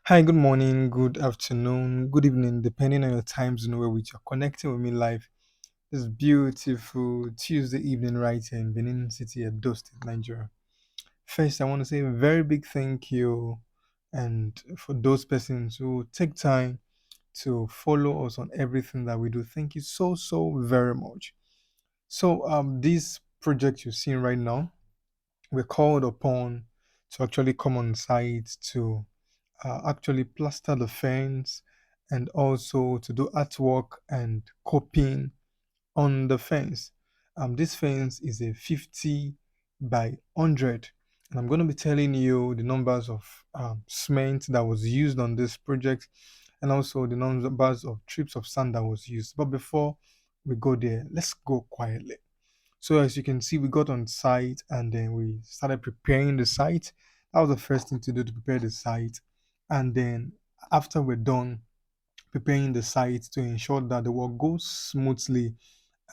Hi, good morning, good afternoon, good evening, depending on your time zone where which you're connecting with me live. This beautiful Tuesday evening right here in Benin City, Edo State, Nigeria. First, I want to say a very big thank you and for those persons who take time to follow us on everything that we do. Thank you so very much. This project you're seeing right now, we're called upon to actually come on site to actually plaster the fence and also to do artwork and coping on the fence. This fence is a 50 by 100, and I'm going to be telling you the numbers of cement that was used on this project and also the numbers of trips of sand that was used. But before we go there, let's go quietly. So as you can see, we got on site and then we started preparing the site. That was the first thing to do to prepare the site. And then after we're done preparing the site to ensure that the work goes smoothly,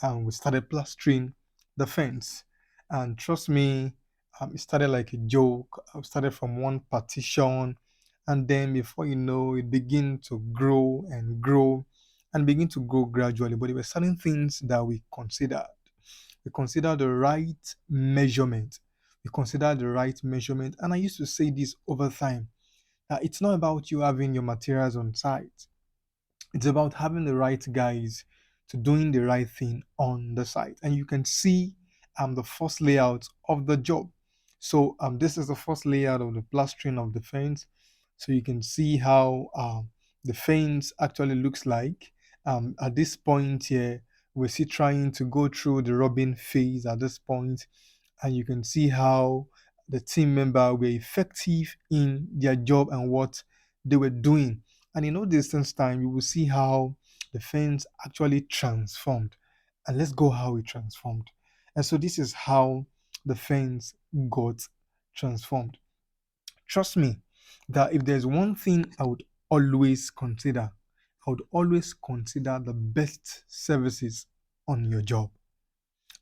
and we started plastering the fence. And trust me, it started like a joke. I started from one partition, and then before you know, it began to grow and grow and begin to grow gradually. But there were certain things that we considered. We consider the right measurement. We consider the right measurement. And I used to say this over time that it's not about you having your materials on site. It's about having the right guys to doing the right thing on the site. And you can see the first layout of the job. This is the first layout of the plastering of the fence. So you can see how the fence actually looks like. At this point here, we're still trying to go through the rubbing phase at this point, and you can see how the team member were effective in their job and what they were doing. And in no distance time, you will see how the fence actually transformed. And let's go how it transformed. And so this is how the fence got transformed. Trust me that if there's one thing I would always consider the best services on your job.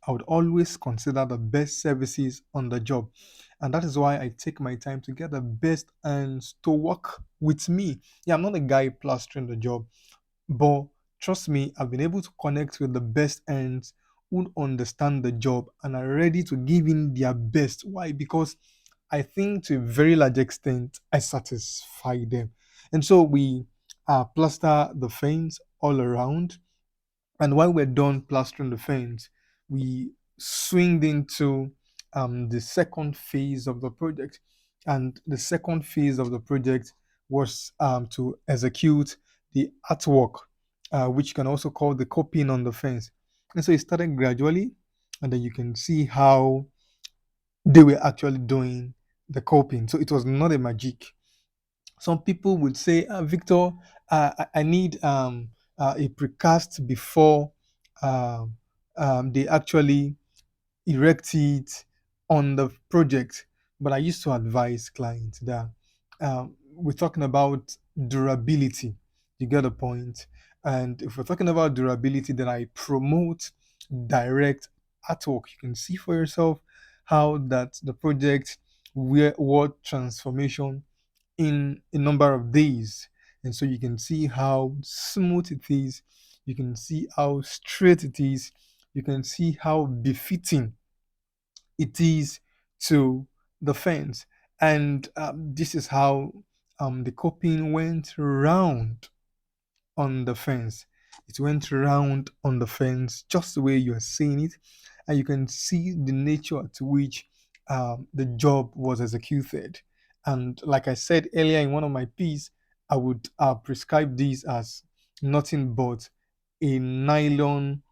I would always consider the best services on the job. And that is why I take my time to get the best hands to work with me. Yeah, I'm not a guy plastering the job, but trust me, I've been able to connect with the best hands who understand the job and are ready to give in their best. Why? Because I think to a very large extent, I satisfy them. And so we plaster the fence all around, and while we're done plastering the fence, we swinged into the second phase of the project. And the second phase of the project was to execute the artwork, which you can also call the copying on the fence. And so it started gradually, and then you can see how they were actually doing the copying. So it was not a magic. Some people would say, Victor, I need a precast before um, they actually erect it on the project. But I used to advise clients that we're talking about durability. You get a point. And if we're talking about durability, then I promote direct artwork. You can see for yourself how that the project where what transformation in a number of days. And so you can see how smooth it is. You can see how straight it is. You can see how befitting it is to the fence. And this is how the coping went round on the fence. It went round on the fence just the way you are seeing it, and you can see the nature to which the job was executed. And like I said earlier in one of my pieces, I would prescribe this as nothing but a nylon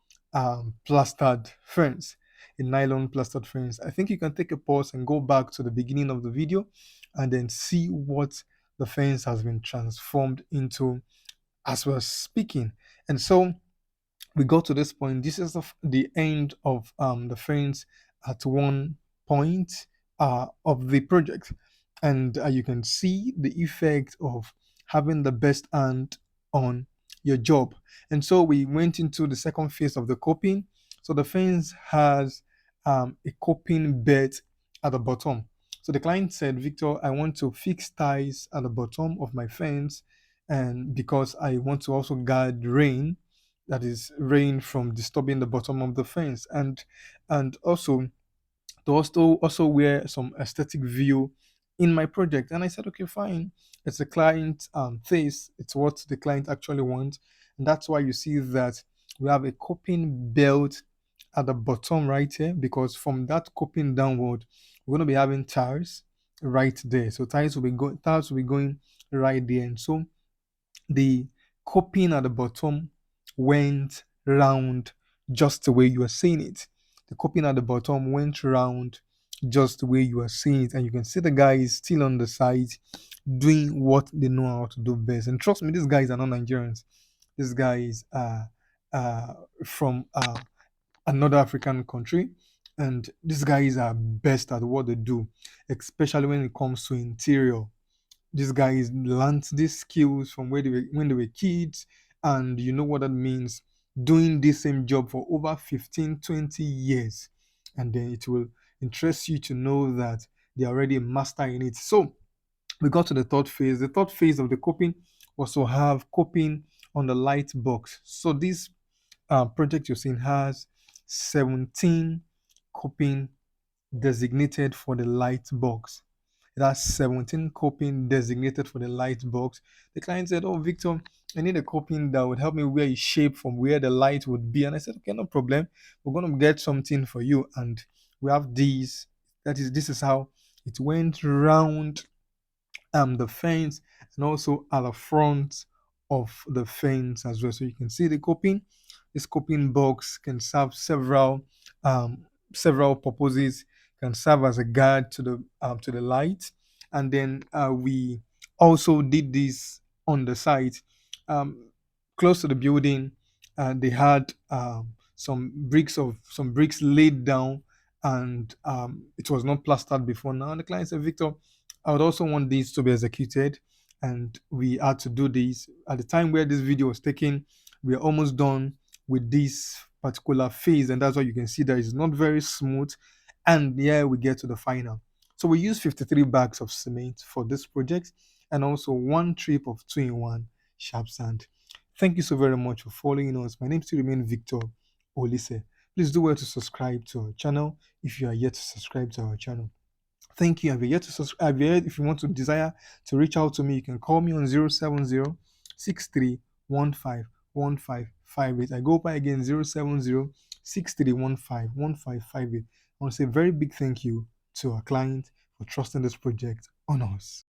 plastered fence. A nylon plastered fence. I think you can take a pause and go back to the beginning of the video and then see what the fence has been transformed into as we're speaking. And so we got to this point. This is the end of the fence at one point of the project. And you can see the effect of having the best hand on your job. And so we went into the second phase of the coping. So the fence has a coping bed at the bottom. So the client said, Victor, I want to fix ties at the bottom of my fence, and because I want to also guard rain, that is rain from disturbing the bottom of the fence, and also to also wear some aesthetic view in my project. And I said, okay, fine. It's the client face. It's what the client actually wants. And that's why you see that we have a coping belt at the bottom right here, because from that coping downward, we're going to be having tires right there. So tires will be going right there. And so the coping at the bottom went round just the way you are seeing it. The coping at the bottom went round just the way you are seeing it, and you can see the guys still on the side doing what they know how to do best. And trust me, these guys are not Nigerians. These guys are uh, from another African country, and these guys are best at what they do, especially when it comes to interior. These guys learned these skills from when they were kids, and you know what that means, doing this same job for over 15, 20 years. And then it will interest you to know that they're already a master in it. So we got to the third phase. The third phase of the coping was to have coping on the light box. So this project you're seeing has 17 coping designated for the light box. It has 17 coping designated for the light box. The client said, oh, Victor, I need a coping that would help me wear a shape from where the light would be. And I said, okay, no problem. We're going to get something for you. And we have these. This is how it went round the fence, and also at the front of the fence as well. So you can see the coping. This coping box can serve um, several purposes. Can serve as a guard to the light, and then we also did this on the site, um, close to the building. They had some bricks laid down, and it was not plastered before now. And the client said, Victor, I would also want these to be executed, and we had to do this. At the time where this video was taken, we are almost done with this particular phase, and that's why you can see that it's not very smooth. And yeah, we get to the final. So we use 53 bags of cement for this project, and also one trip of 2-in-1 sharp sand. Thank you so very much for following us. My name still remains Victor Olise. Please do well to subscribe to our channel if you are yet to subscribe to our channel. Thank you. Have you yet to subscribe? If you want to desire to reach out to me, you can call me on 070-6315-1558. I go by again 070-6315-1558. I want to say a very big thank you to our client for trusting this project on us.